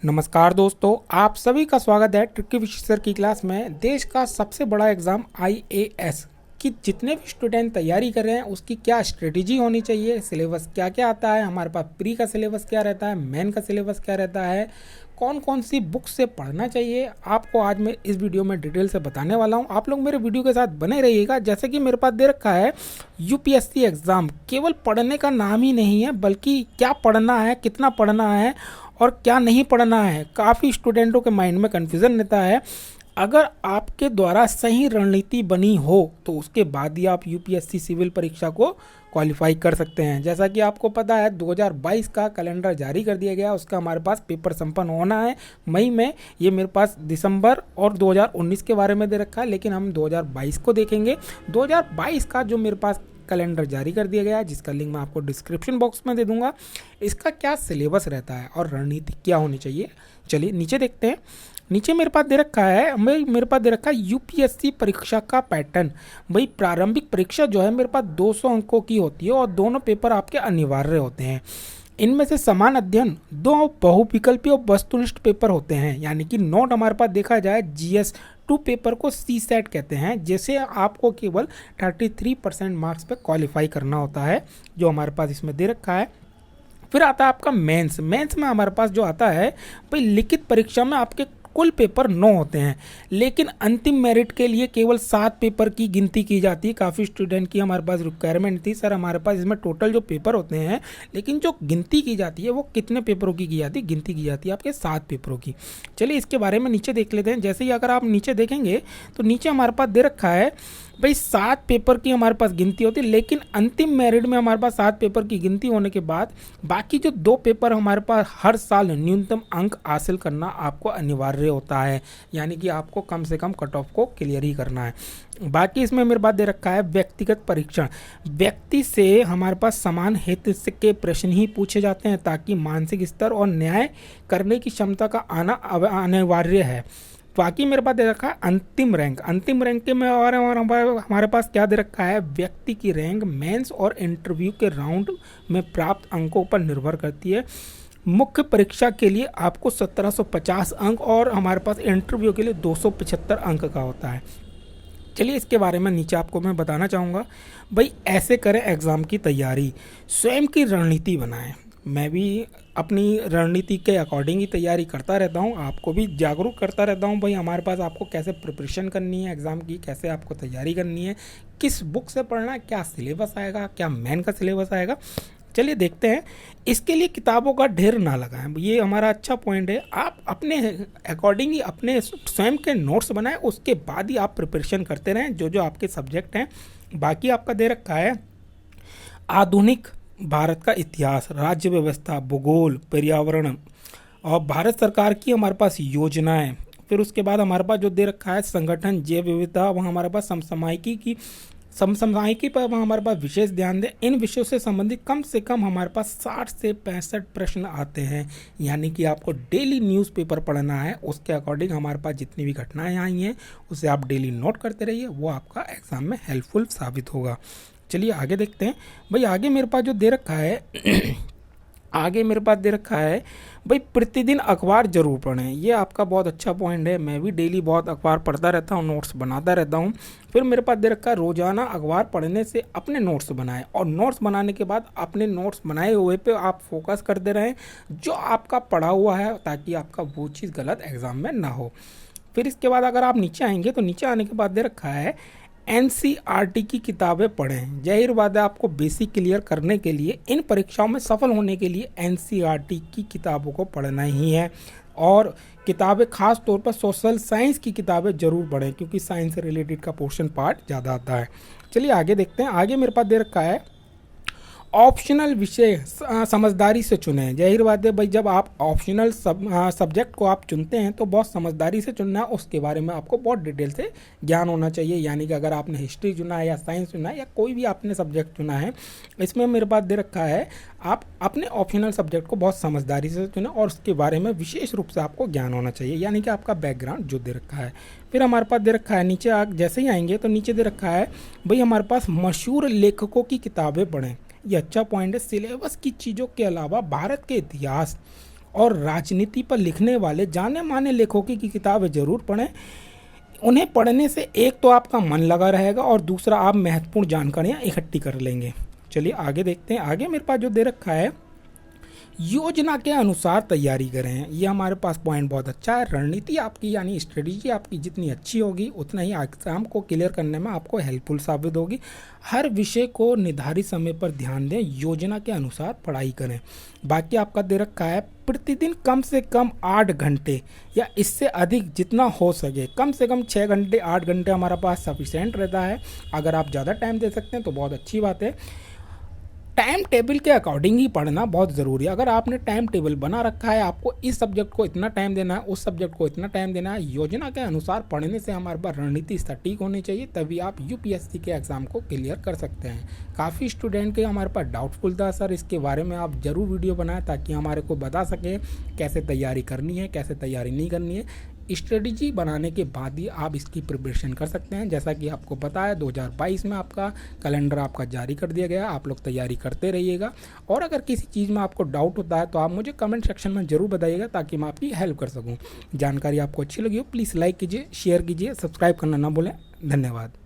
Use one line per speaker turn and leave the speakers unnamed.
नमस्कार दोस्तों, आप सभी का स्वागत है ट्रिकी विशेष सर की क्लास में। देश का सबसे बड़ा एग्ज़ाम आईएएस की जितने भी स्टूडेंट तैयारी कर रहे हैं उसकी क्या स्ट्रेटेजी होनी चाहिए, सिलेबस क्या क्या आता है, हमारे पास प्री का सिलेबस क्या रहता है, मेन का सिलेबस क्या रहता है, कौन कौन सी बुक से पढ़ना चाहिए, आपको आज मैं इस वीडियो में डिटेल से बताने वाला हूं। आप लोग मेरे वीडियो के साथ बने रहिएगा। जैसे कि मेरे पास दे रखा है यूपीएससी एग्ज़ाम, केवल पढ़ने का नाम ही नहीं है बल्कि क्या पढ़ना है, कितना पढ़ना है और क्या नहीं पढ़ना है। काफ़ी स्टूडेंटों के माइंड में कन्फ्यूज़न रहता है। अगर आपके द्वारा सही रणनीति बनी हो तो उसके बाद ही आप यूपीएससी सिविल परीक्षा को क्वालिफाई कर सकते हैं। जैसा कि आपको पता है 2022 का कैलेंडर जारी कर दिया गया, उसका हमारे पास पेपर संपन्न होना है मई में। ये मेरे पास दिसंबर और 2019 के बारे में दे रखा है, लेकिन हम 2022 को देखेंगे। 2022 का जो मेरे पास कैलेंडर जारी कर दिया गया है, जिसका लिंक मैं आपको डिस्क्रिप्शन बॉक्स में दे दूंगा, इसका क्या सिलेबस रहता है और रणनीति क्या होनी चाहिए। चलिए नीचे देखते हैं। नीचे मेरे पास दे रखा है मेरे पास दे रखा है यूपीएससी परीक्षा का पैटर्न। भाई प्रारंभिक परीक्षा जो है मेरे पास 200 अंकों की होती है और दोनों पेपर आपके अनिवार्य होते हैं। इनमें से समान अध्ययन, दो बहुविकल्पी और वस्तुनिष्ठ पेपर होते हैं। यानी कि नोट हमारे पास देखा जाए जीएस 2 पेपर को सी सेट कहते हैं, जैसे आपको केवल 33% मार्क्स पे क्वालिफाई करना होता है, जो हमारे पास इसमें दे रखा है। फिर आता है आपका मेंस में हमारे पास जो आता है, भाई लिखित परीक्षा में आपके कुल पेपर 9 होते हैं, लेकिन अंतिम मेरिट के लिए केवल 7 पेपर की गिनती की जाती है। काफ़ी स्टूडेंट की हमारे पास रिक्वायरमेंट थी, सर हमारे पास इसमें टोटल जो पेपर होते हैं, लेकिन जो गिनती की जाती है वो कितने पेपरों की जाती है, गिनती की जाती है आपके 7 पेपरों की। चलिए इसके बारे में नीचे देख लेते हैं। जैसे ही अगर आप नीचे देखेंगे तो नीचे हमारे पास दे रखा है भाई 7 पेपर की हमारे पास गिनती होती है, लेकिन अंतिम मेरिट में हमारे पास 7 पेपर की गिनती होने के बाद बाकी जो 2 पेपर हमारे पास हर साल न्यूनतम अंक हासिल करना आपको अनिवार्य होता है। यानी कि आपको कम से कम कट ऑफ को क्लियर ही करना है। बाकी इसमें मेरे पास दे रखा है व्यक्तिगत परीक्षण। व्यक्ति से हमारे पास समान हित के प्रश्न ही पूछे जाते हैं ताकि मानसिक स्तर और न्याय करने की क्षमता का आना अनिवार्य है। बाकी मेरे पास दे रखा है अंतिम रैंक के में, और हमारे पास क्या दे रखा है, व्यक्ति की रैंक मेंस और इंटरव्यू के राउंड में प्राप्त अंकों पर निर्भर करती है। मुख्य परीक्षा के लिए आपको 1750 अंक और हमारे पास इंटरव्यू के लिए 275 अंक का होता है। चलिए इसके बारे में नीचे आपको मैं बताना चाहूँगा। भाई ऐसे करें एग्ज़ाम की तैयारी, स्वयं की रणनीति बनाएं। मैं भी अपनी रणनीति के अकॉर्डिंग ही तैयारी करता रहता हूँ, आपको भी जागरूक करता रहता हूँ। भाई हमारे पास आपको कैसे प्रिपरेशन करनी है एग्ज़ाम की, कैसे आपको तैयारी करनी है, किस बुक से पढ़ना है, क्या सिलेबस आएगा, क्या मेन का सिलेबस आएगा। चलिए देखते हैं। इसके लिए किताबों का ढेर ना लगाएं, ये हमारा अच्छा पॉइंट है। आप अपने अकॉर्डिंग ही अपने स्वयं के नोट्स बनाएं, उसके बाद ही आप प्रिपरेशन करते रहें जो जो आपके सब्जेक्ट हैं। बाकी आपका दे रखा है आधुनिक भारत का इतिहास, राज्य व्यवस्था, भूगोल, पर्यावरण और भारत सरकार की हमारे पास योजनाएं। फिर उसके बाद हमारे पास जो दे रखा है संगठन, जैव विविधता, वहाँ हमारे पास समसामयिकी पर हमारे पास विशेष ध्यान दें। इन विषयों से संबंधित कम से कम हमारे पास 60 से 65 प्रश्न आते हैं। यानी कि आपको डेली न्यूज़पेपर पढ़ना है, उसके अकॉर्डिंग हमारे पास जितनी भी घटनाएं आई हैं उसे आप डेली नोट करते रहिए, वो आपका एग्ज़ाम में हेल्पफुल साबित होगा। चलिए आगे देखते हैं। भाई आगे मेरे पास जो दे रखा है आगे मेरे पास दे रखा है भाई प्रतिदिन अखबार जरूर पढ़ें। ये आपका बहुत अच्छा पॉइंट है। मैं भी डेली बहुत अखबार पढ़ता रहता हूँ, नोट्स बनाता रहता हूँ। फिर मेरे पास दे रखा है रोजाना अखबार पढ़ने से अपने नोट्स बनाएं, और नोट्स बनाने के बाद अपने नोट्स बनाए हुए पे आप फोकस करते रहें जो आपका पढ़ा हुआ है, ताकि आपका वो चीज़ गलत एग्जाम में ना हो। फिर इसके बाद अगर आप नीचे आएंगे तो नीचे आने के बाद दे रखा है एनसीईआरटी की किताबें पढ़ें। जाहिर बात है आपको बेसिक क्लियर करने के लिए, इन परीक्षाओं में सफल होने के लिए एनसीईआरटी की किताबों को पढ़ना ही है। और किताबें खास तौर पर सोशल साइंस की किताबें जरूर पढ़ें, क्योंकि साइंस से रिलेटेड का पोर्शन पार्ट ज़्यादा आता है। चलिए आगे देखते हैं। आगे मेरे पास दे रखा है ऑप्शनल विषय समझदारी से चुनें। जाहिर बात है भाई, जब आप ऑप्शनल सब्जेक्ट को आप चुनते हैं तो बहुत समझदारी से चुनना है, उसके बारे में आपको बहुत डिटेल से ज्ञान होना चाहिए। यानी कि अगर आपने हिस्ट्री चुना है या साइंस चुना है या कोई भी आपने सब्जेक्ट चुना है, इसमें मेरे पास दे रखा है आप अपने ऑप्शनल सब्जेक्ट को बहुत समझदारी से चुनें और उसके बारे में विशेष रूप से आपको ज्ञान होना चाहिए, यानी कि आपका बैकग्राउंड जो दे रखा है। फिर हमारे पास दे रखा है नीचे जैसे ही आएंगे तो नीचे दे रखा है भाई हमारे पास मशहूर लेखकों की किताबें पढ़ें। ये अच्छा पॉइंट है। सिलेबस की चीज़ों के अलावा भारत के इतिहास और राजनीति पर लिखने वाले जाने माने लेखकों की किताबें ज़रूर पढ़ें। उन्हें पढ़ने से एक तो आपका मन लगा रहेगा और दूसरा आप महत्वपूर्ण जानकारियाँ इकट्ठी कर लेंगे। चलिए आगे देखते हैं। आगे मेरे पास जो दे रखा है, योजना के अनुसार तैयारी करें। ये हमारे पास पॉइंट बहुत अच्छा है। रणनीति आपकी यानी स्ट्रेटजी आपकी जितनी अच्छी होगी उतना ही एग्जाम को क्लियर करने में आपको हेल्पफुल साबित होगी। हर विषय को निर्धारित समय पर ध्यान दें, योजना के अनुसार पढ़ाई करें। बाकी आपका दे रखा है, प्रतिदिन कम से कम 8 घंटे या इससे अधिक जितना हो सके, कम से कम 6 घंटे 8 घंटे हमारा पास सफिशेंट रहता है। अगर आप ज़्यादा टाइम दे सकते हैं तो बहुत अच्छी बात है। टाइम टेबल के अकॉर्डिंग ही पढ़ना बहुत ज़रूरी है। अगर आपने टाइम टेबल बना रखा है, आपको इस सब्जेक्ट को इतना टाइम देना है, उस सब्जेक्ट को इतना टाइम देना है, योजना के अनुसार पढ़ने से हमारे पास रणनीति सटीक होनी चाहिए, तभी आप यूपीएससी के एग्ज़ाम को क्लियर कर सकते हैं। काफ़ी स्टूडेंट के हमारे पास डाउटफुल था, सर इसके बारे में आप ज़रूर वीडियो बनाएं ताकि हमारे को बता सकें कैसे तैयारी करनी है, कैसे तैयारी नहीं करनी है। स्ट्रेटजी बनाने के बाद ही आप इसकी प्रिपरेशन कर सकते हैं। जैसा कि आपको पता है 2022 में आपका कैलेंडर आपका जारी कर दिया गया, आप लोग तैयारी करते रहिएगा। और अगर किसी चीज़ में आपको डाउट होता है तो आप मुझे कमेंट सेक्शन में ज़रूर बताइएगा ताकि मैं आपकी हेल्प कर सकूं। जानकारी आपको अच्छी लगी हो प्लीज़ लाइक कीजिए, शेयर कीजिए, सब्सक्राइब करना ना भूलें। धन्यवाद।